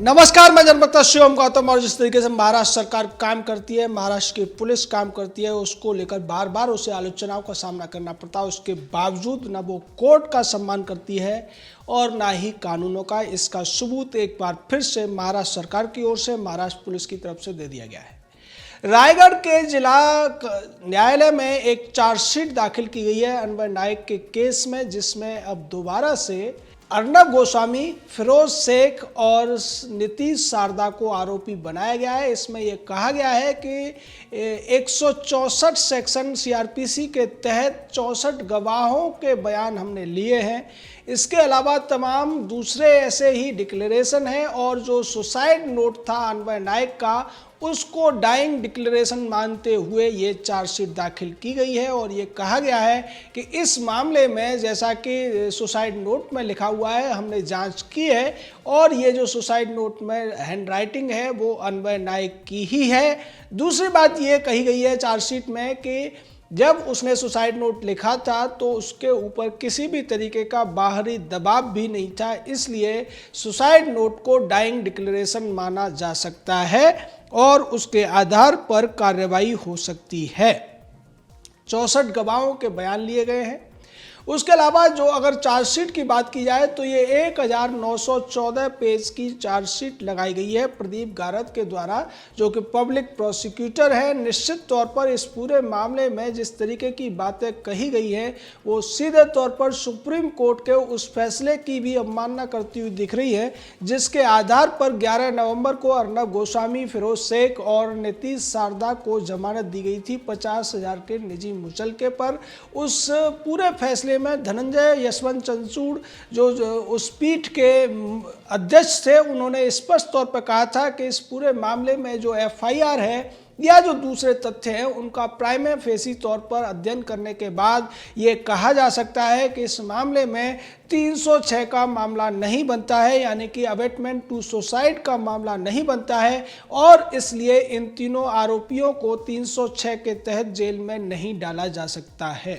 नमस्कार, मैं जनप्रता शिवम गौतम। और जिस तरीके से महाराष्ट्र सरकार काम करती है, महाराष्ट्र की पुलिस काम करती है, उसको लेकर बार बार उसे आलोचनाओं का सामना करना पड़ता है। उसके बावजूद न वो कोर्ट का सम्मान करती है और ना ही कानूनों का। इसका सबूत एक बार फिर से महाराष्ट्र सरकार की ओर से महाराष्ट्र पुलिस की तरफ से दे दिया गया है। रायगढ़ के जिला न्यायालय में एक चार्जशीट दाखिल की गई है अन्वय नायक के केस में, जिसमें अब दोबारा से अर्नब गोस्वामी, फिरोज शेख और नीतीश शारदा को आरोपी बनाया गया है। इसमें यह कहा गया है कि 164 सेक्शन सीआरपीसी के तहत 64 गवाहों के बयान हमने लिए हैं। इसके अलावा तमाम दूसरे ऐसे ही डिक्लेरेशन हैं और जो सुसाइड नोट था अन्वय नायक का, उसको डाइंग डिक्लेरेशन मानते हुए ये चार्जशीट दाखिल की गई है। और ये कहा गया है कि इस मामले में, जैसा कि सुसाइड नोट में लिखा हुआ है, हमने जांच की है और ये जो सुसाइड नोट में हैंडराइटिंग है वो अन्वय नायक की ही है। दूसरी बात ये कही गई है चार्जशीट में कि जब उसने सुसाइड नोट लिखा था तो उसके ऊपर किसी भी तरीके का बाहरी दबाव भी नहीं था, इसलिए सुसाइड नोट को डाइंग डिक्लेरेशन माना जा सकता है और उसके आधार पर कार्रवाई हो सकती है। 64 गवाहों के बयान लिए गए हैं। उसके अलावा जो अगर चार्जशीट की बात की जाए तो ये 1914 पेज की चार्जशीट लगाई गई है प्रदीप गारत के द्वारा, जो कि पब्लिक प्रोसिक्यूटर है। निश्चित तौर पर इस पूरे मामले में जिस तरीके की बातें कही गई हैं वो सीधे तौर पर सुप्रीम कोर्ट के उस फैसले की भी अवमानना करती हुई दिख रही है, जिसके आधार पर 11 नवंबर को अर्नब गोस्वामी, फिरोज शेख और नीतीश शारदा को जमानत दी गई थी 50,000 के निजी मुचलके पर। उस पूरे फैसले में धनंजय यशवंत चंद्रचूड़ जो उस पीठ के अध्यक्ष थे, उन्होंने स्पष्ट तौर पर कहा था कि इस पूरे मामले में जो एफआईआर है या जो दूसरे तथ्य हैं उनका प्राइमे फेसी तौर पर अध्ययन करने के बाद ये कहा जा सकता है कि इस मामले में 306 का मामला नहीं बनता है, यानी कि अबेटमेंट टू सुसाइड का मामला नहीं बनता है और इसलिए इन तीनों आरोपियों को 306 के तहत जेल में नहीं डाला जा सकता है।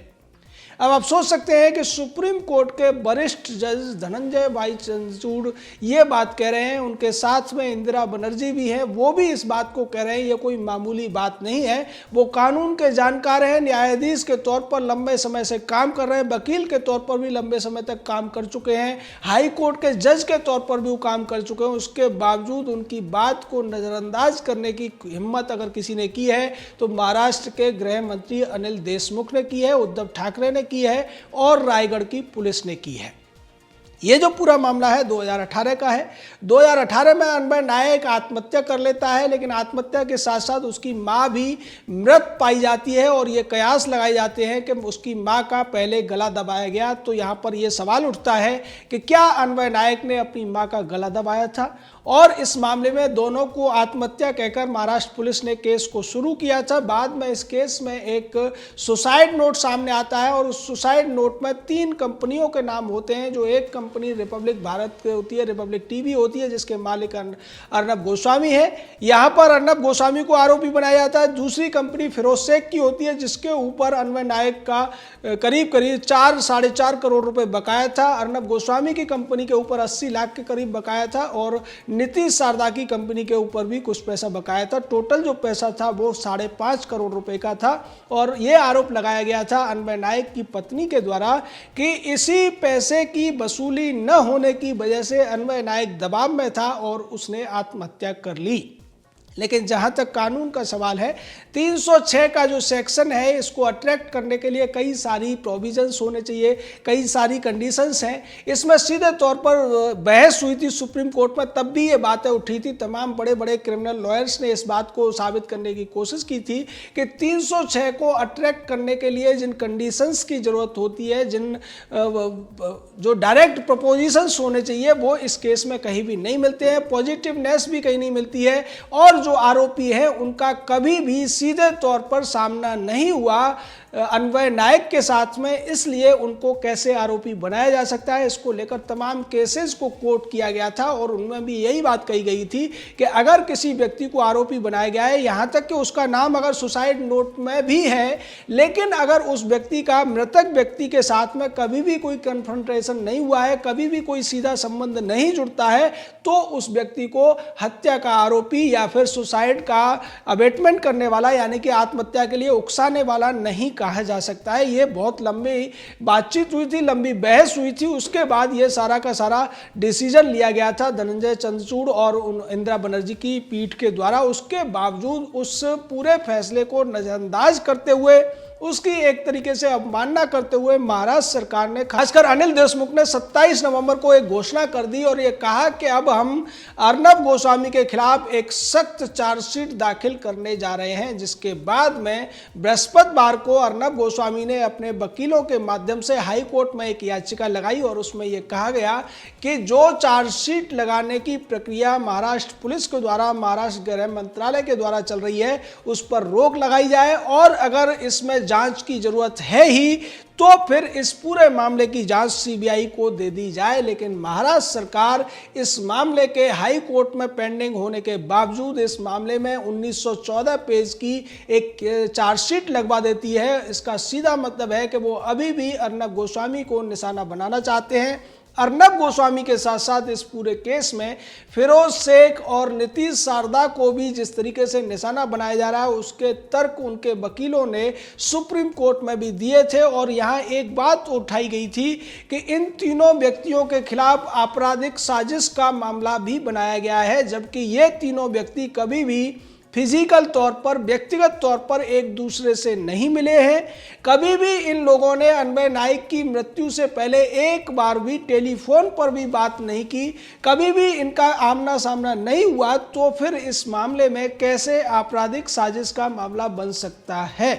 अब आप सोच सकते हैं कि सुप्रीम कोर्ट के वरिष्ठ जज धनंजय भाई चंद्रचूड़ ये बात कह रहे हैं, उनके साथ में इंदिरा बनर्जी भी हैं, वो भी इस बात को कह रहे हैं। ये कोई मामूली बात नहीं है। वो कानून के जानकार हैं, न्यायाधीश के तौर पर लंबे समय से काम कर रहे हैं, वकील के तौर पर भी लंबे समय तक काम कर चुके हैं, हाई कोर्ट के जज के तौर पर भी वो काम कर चुके हैं। उसके बावजूद उनकी बात को नज़रअंदाज करने की हिम्मत अगर किसी ने की है तो महाराष्ट्र के गृह मंत्री अनिल देशमुख ने की है, उद्धव ठाकरे ने की है और रायगढ़ की पुलिस ने की है। ये जो पूरा मामला है 2018 का है। 2018 में अन्वय नायक आत्महत्या कर लेता है, लेकिन आत्महत्या के साथ साथ उसकी मां भी मृत पाई जाती है और ये कयास लगाए जाते हैं कि उसकी मां का पहले गला दबाया गया। तो यहाँ पर यह सवाल उठता है कि क्या अन्वय नायक ने अपनी मां का गला दबाया था? और इस मामले में दोनों को आत्महत्या कहकर महाराष्ट्र पुलिस ने केस को शुरू किया था। बाद में इस केस में एक सुसाइड नोट सामने आता है और उस सुसाइड नोट में 3 कंपनियों के नाम होते हैं। जो एक कंपनी रिपब्लिक भारत की होती है, रिपब्लिक टीवी होती है, जिसके मालिक अर्नब गोस्वामी है। यहाँ पर अर्नब गोस्वामी को आरोपी बनाया जाता है। दूसरी कंपनी फिरोज शेख की होती है, जिसके ऊपर अन्वय नायक का करीब 4-4.5 करोड़ रुपए बकाया था। अर्नब गोस्वामी की कंपनी के ऊपर 80 लाख के करीब बकाया था और नीतीश शारदा की कंपनी के ऊपर भी कुछ पैसा बकाया था। टोटल जो पैसा था वो 5.5 करोड़ रुपए का था। और ये आरोप लगाया गया था अन्वय नायक की पत्नी के द्वारा कि इसी पैसे की वसूली न होने की वजह से अन्वय नायक दबाव में था और उसने आत्महत्या कर ली। लेकिन जहाँ तक कानून का सवाल है, 306 का जो सेक्शन है, इसको अट्रैक्ट करने के लिए कई सारी प्रोविजंस होने चाहिए, कई सारी कंडीशंस हैं। इसमें सीधे तौर पर बहस हुई थी सुप्रीम कोर्ट में, तब भी ये बातें उठी थी। तमाम बड़े बड़े क्रिमिनल लॉयर्स ने इस बात को साबित करने की कोशिश की थी कि 306 को अट्रैक्ट करने के लिए जिन कंडीशंस की ज़रूरत होती है, जिन जो डायरेक्ट प्रपोजिशंस होने चाहिए, वो इस केस में कहीं भी नहीं मिलते हैं। पॉजिटिवनेस भी कहीं नहीं मिलती है और जो आरोपी हैं उनका कभी भी सीधे तौर पर सामना नहीं हुआ अन्वय नायक के साथ में, इसलिए उनको कैसे आरोपी बनाया जा सकता है, इसको लेकर तमाम केसेस को कोट किया गया था और उनमें भी यही बात कही गई थी कि अगर किसी व्यक्ति को आरोपी बनाया गया है, यहां तक कि उसका नाम अगर सुसाइड नोट में भी है, लेकिन अगर उस व्यक्ति का मृतक व्यक्ति के साथ में कभी भी कोई कन्फ्रंटेशन नहीं हुआ है, कभी भी कोई सीधा संबंध नहीं जुड़ता है, तो उस व्यक्ति को हत्या का आरोपी या फिर सुसाइड का अबेटमेंट करने वाला यानी कि आत्महत्या के लिए उकसाने वाला नहीं कहा जा सकता है। ये बहुत लंबी बातचीत हुई थी, लंबी बहस हुई थी, उसके बाद ये सारा का सारा डिसीजन लिया गया था धनंजय चंद्रचूड़ और इंदिरा बनर्जी की पीठ के द्वारा। उसके बावजूद उस पूरे फैसले को नजरअंदाज करते हुए, उसकी एक तरीके से अवमानना करते हुए महाराष्ट्र सरकार ने, खासकर अनिल देशमुख ने 27 नवंबर को एक घोषणा कर दी और ये कहा कि अब हम अर्नब गोस्वामी के खिलाफ एक सख्त चार्जशीट दाखिल करने जा रहे हैं। जिसके बाद में बृहस्पतिवार को अर्नब गोस्वामी ने अपने वकीलों के माध्यम से हाई कोर्ट में एक याचिका लगाई और उसमें यह कहा गया कि जो चार्जशीट लगाने की प्रक्रिया महाराष्ट्र पुलिस के द्वारा, महाराष्ट्र गृह मंत्रालय के द्वारा चल रही है, उस पर रोक लगाई जाए और अगर इसमें जांच की जरूरत है ही तो फिर इस पूरे मामले की जांच सीबीआई को दे दी जाए। लेकिन महाराष्ट्र सरकार इस मामले के हाई कोर्ट में पेंडिंग होने के बावजूद इस मामले में 1914 पेज की एक चार्जशीट लगवा देती है। इसका सीधा मतलब है कि वो अभी भी अर्नब गोस्वामी को निशाना बनाना चाहते हैं। अर्नब गोस्वामी के साथ साथ इस पूरे केस में फिरोज शेख और नीतीश शारदा को भी जिस तरीके से निशाना बनाया जा रहा है, उसके तर्क उनके वकीलों ने सुप्रीम कोर्ट में भी दिए थे। और यहाँ एक बात उठाई गई थी कि इन तीनों व्यक्तियों के खिलाफ आपराधिक साजिश का मामला भी बनाया गया है, जबकि ये तीनों व्यक्ति कभी भी फिजिकल तौर पर, व्यक्तिगत तौर पर एक दूसरे से नहीं मिले हैं। कभी भी इन लोगों ने अन्वय नायक की मृत्यु से पहले एक बार भी टेलीफोन पर भी बात नहीं की, कभी भी इनका आमना सामना नहीं हुआ। तो फिर इस मामले में कैसे आपराधिक साजिश का मामला बन सकता है?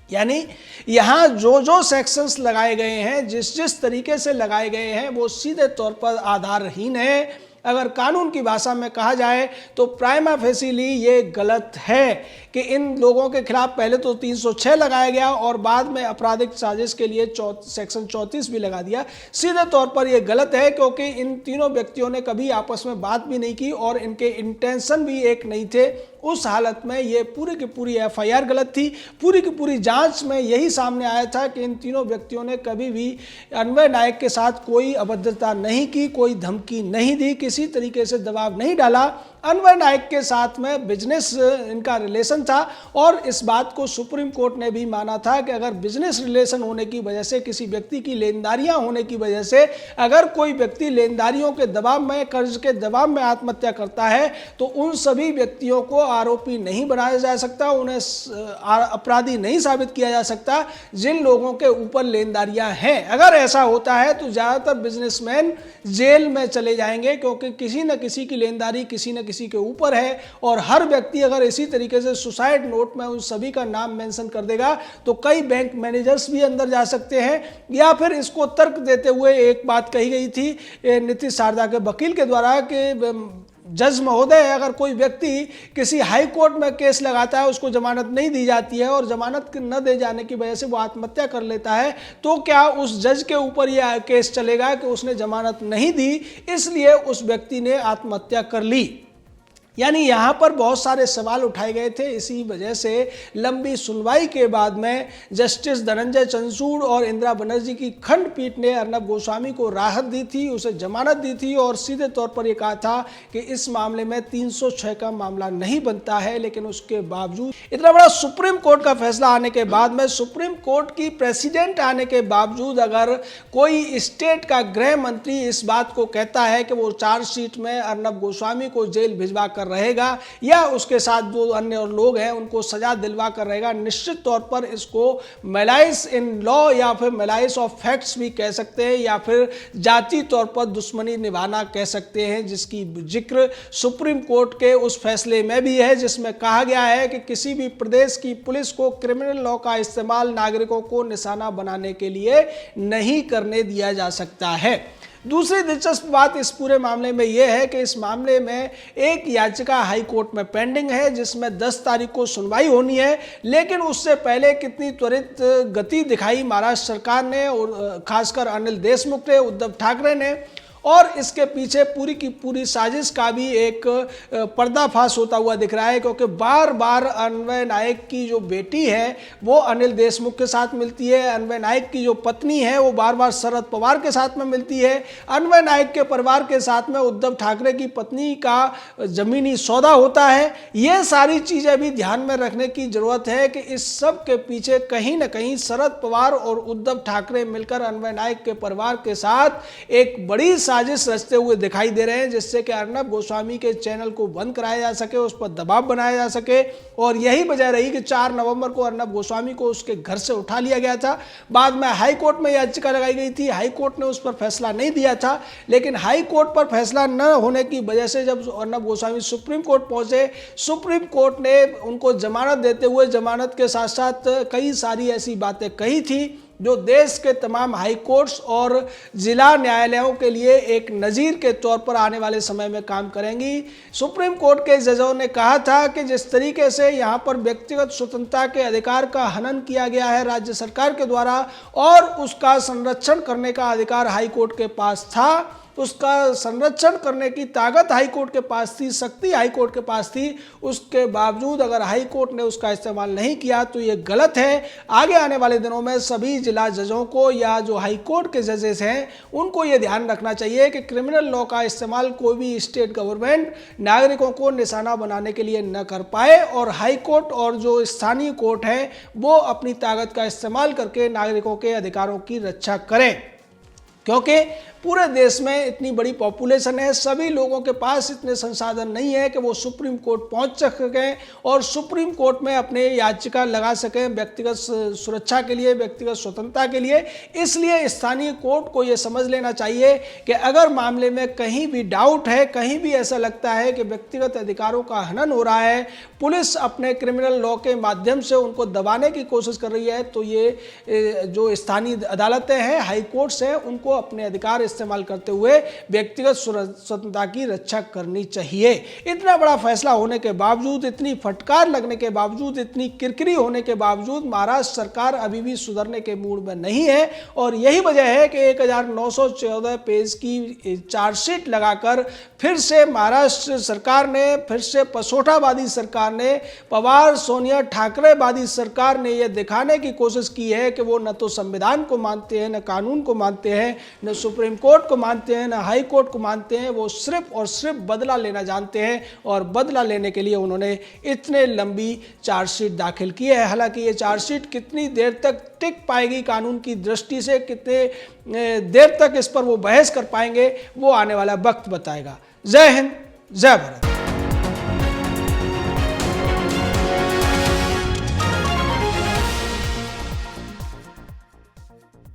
यानी यहाँ जो जो सेक्शंस लगाए गए हैं, जिस जिस तरीके से लगाए गए हैं, वो सीधे तौर पर आधारहीन है। अगर कानून की भाषा में कहा जाए तो प्राइमा फेसिली ये गलत है कि इन लोगों के खिलाफ पहले तो 306 लगाया गया और बाद में आपराधिक साजिश के लिए सेक्शन 34 भी लगा दिया। सीधे तौर पर यह गलत है क्योंकि इन तीनों व्यक्तियों ने कभी आपस में बात भी नहीं की और इनके इंटेंशन भी एक नहीं थे। उस हालत में ये पूरी की पूरी एफआईआर गलत थी। पूरी की पूरी जांच में यही सामने आया था कि इन तीनों व्यक्तियों ने कभी भी अन्वय नायक के साथ कोई अभद्रता नहीं की, कोई धमकी नहीं दी, किसी तरीके से दबाव नहीं डाला। अन्वय नायक के साथ में बिजनेस इनका रिलेशन था और इस बात को सुप्रीम कोर्ट ने भी माना था कि अगर बिजनेस रिलेशन होने की वजह से, किसी व्यक्ति की लेनदारियां होने की वजह से अगर कोई व्यक्ति लेनदारियों के दबाव में, कर्ज के दबाव में आत्महत्या करता है तो उन सभी व्यक्तियों को आरोपी नहीं बनाया जा सकता, उन्हें अपराधी नहीं साबित किया जा सकता जिन लोगों के ऊपर लेनदारियां हैं। अगर ऐसा होता है तो ज़्यादातर बिजनेसमैन जेल में चले जाएंगे क्योंकि किसी न किसी की लेनदारी किसी न किसी के ऊपर है। और हर व्यक्ति अगर इसी तरीके से सुसाइड नोट में उन सभी का नाम मेंशन कर देगा तो कई बैंक मैनेजर्स भी अंदर जा सकते हैं। या फिर इसको तर्क देते हुए एक बात कही गई थी नीतीश शारदा के वकील के द्वारा कि जज महोदय, अगर कोई व्यक्ति किसी हाई कोर्ट में केस लगाता है, उसको जमानत नहीं दी जाती है और जमानत न दे जाने की वजह से वो आत्महत्या कर लेता है, तो क्या उस जज के ऊपर यह केस चलेगा कि उसने जमानत नहीं दी इसलिए उस व्यक्ति ने आत्महत्या कर ली? यानी यहाँ पर बहुत सारे सवाल उठाए गए थे। इसी वजह से लंबी सुनवाई के बाद में जस्टिस धनंजय चंद्रचूड़ और इंदिरा बनर्जी की खंडपीठ ने अर्नब गोस्वामी को राहत दी थी, उसे जमानत दी थी और सीधे तौर पर यह कहा था कि इस मामले में 306 का मामला नहीं बनता है। लेकिन उसके बावजूद, इतना बड़ा सुप्रीम कोर्ट का फैसला आने के बाद में, सुप्रीम कोर्ट की प्रेसिडेंट आने के बावजूद अगर कोई स्टेट का गृह मंत्री इस बात को कहता है कि वो चार्जशीट में अर्नब गोस्वामी को जेल भिजवा कर रहेगा या उसके साथ जो अन्य लोग हैं उनको सजा दिलवा कर रहेगा, निश्चित तौर पर इसको मैलाइस इन लॉ या फिर मैलाइस ऑफ फैक्ट्स भी कह सकते हैं या फिर जाति तौर पर दुश्मनी निभाना कह सकते हैं, जिसकी जिक्र सुप्रीम कोर्ट के उस फैसले में भी है जिसमें कहा गया है कि किसी भी प्रदेश की पुलिस को क्रिमिनल लॉ का इस्तेमाल नागरिकों को निशाना बनाने के लिए नहीं करने दिया जा सकता है। दूसरी दिलचस्प बात इस पूरे मामले में यह है कि इस मामले में एक याचिका हाई कोर्ट में पेंडिंग है जिसमें 10 तारीख को सुनवाई होनी है, लेकिन उससे पहले कितनी त्वरित गति दिखाई महाराष्ट्र सरकार ने और खासकर अनिल देशमुख ने, उद्धव ठाकरे ने, और इसके पीछे पूरी की पूरी साजिश का भी एक पर्दाफाश होता हुआ दिख रहा है, क्योंकि बार बार अन्वय नायक की जो बेटी है वो अनिल देशमुख के साथ मिलती है, अन्वय नायक की जो पत्नी है वो बार बार शरद पवार के साथ में मिलती है, अन्वय नायक के परिवार के साथ में उद्धव ठाकरे की पत्नी का जमीनी सौदा होता है। ये सारी चीज़ें भी ध्यान में रखने की जरूरत है कि इस सब के पीछे कहीं ना कहीं शरद पवार और उद्धव ठाकरे मिलकर अन्वय नायक के परिवार के साथ एक बड़ी साजिश रचते हुए दिखाई दे रहे हैं, जिससे कि अर्नब गोस्वामी के चैनल को बंद कराया जा सके, उस पर दबाव बनाया जा सके। और यही वजह रही कि 4 नवंबर को अर्नब गोस्वामी को उसके घर से उठा लिया गया था। बाद में हाई कोर्ट में याचिका लगाई गई थी, हाई कोर्ट ने उस पर फैसला नहीं दिया था, लेकिन हाई कोर्ट पर फैसला न होने की वजह से जब अर्नब गोस्वामी सुप्रीम कोर्ट पहुंचे, सुप्रीम कोर्ट ने उनको जमानत देते हुए जमानत के साथ साथ कई सारी ऐसी बातें कही थी जो देश के तमाम हाई कोर्ट्स और जिला न्यायालयों के लिए एक नज़ीर के तौर पर आने वाले समय में काम करेंगी। सुप्रीम कोर्ट के जजों ने कहा था कि जिस तरीके से यहाँ पर व्यक्तिगत स्वतंत्रता के अधिकार का हनन किया गया है राज्य सरकार के द्वारा और उसका संरक्षण करने का अधिकार हाई कोर्ट के पास था, उसका संरक्षण करने की ताकत हाई कोर्ट के पास थी, शक्ति हाई कोर्ट के पास थी, उसके बावजूद अगर हाई कोर्ट ने उसका इस्तेमाल नहीं किया तो ये गलत है। आगे आने वाले दिनों में सभी जिला जजों को या जो हाई कोर्ट के जजेस हैं उनको ये ध्यान रखना चाहिए कि क्रिमिनल लॉ का इस्तेमाल कोई भी स्टेट गवर्नमेंट नागरिकों को निशाना बनाने के लिए न कर पाए, और हाई कोर्ट और जो स्थानीय कोर्ट है वो अपनी ताकत का इस्तेमाल करके नागरिकों के अधिकारों की रक्षा करें, क्योंकि पूरे देश में इतनी बड़ी पॉपुलेशन है, सभी लोगों के पास इतने संसाधन नहीं है कि वो सुप्रीम कोर्ट पहुंच सकें और सुप्रीम कोर्ट में अपने याचिका लगा सकें व्यक्तिगत सुरक्षा के लिए, व्यक्तिगत स्वतंत्रता के लिए। इसलिए स्थानीय कोर्ट को ये समझ लेना चाहिए कि अगर मामले में कहीं भी डाउट है, कहीं भी ऐसा लगता है कि व्यक्तिगत अधिकारों का हनन हो रहा है, पुलिस अपने क्रिमिनल लॉ के माध्यम से उनको दबाने की कोशिश कर रही है, तो ये जो स्थानीय अदालतें हैं, हाई कोर्ट्स हैं, उनको अपने अधिकार इस्तेमाल करते हुए व्यक्तिगत स्वतंत्रता की रक्षा करनी चाहिए। इतना बड़ा फैसला होने के बावजूद, इतनी फटकार लगने के बावजूद, इतनी किरकिरी होने के बावजूद महाराष्ट्र सरकार अभी भी सुधरने के मूड में नहीं है, और यही वजह है कि 1914 पेज की चार्जशीट लगाकर फिर से महाराष्ट्र सरकार ने, फिर से पसोठावादी सरकार ने, पवार सोनिया ठाकरेवादी सरकार ने यह दिखाने की कोशिश की है कि वो न तो संविधान को मानते हैं, न कानून को मानते हैं, न सुप्रीम कोर्ट को मानते हैं, न हाई कोर्ट को मानते हैं। वो सिर्फ और सिर्फ बदला लेना जानते हैं, और बदला लेने के लिए उन्होंने इतने लंबी चार्जशीट दाखिल की है। हालांकि ये चार्जशीट कितनी देर तक टिक पाएगी कानून की दृष्टि से, कितने देर तक इस पर वो बहस कर पाएंगे, वो आने वाला वक्त बताएगा। जय हिंद, जय भारत।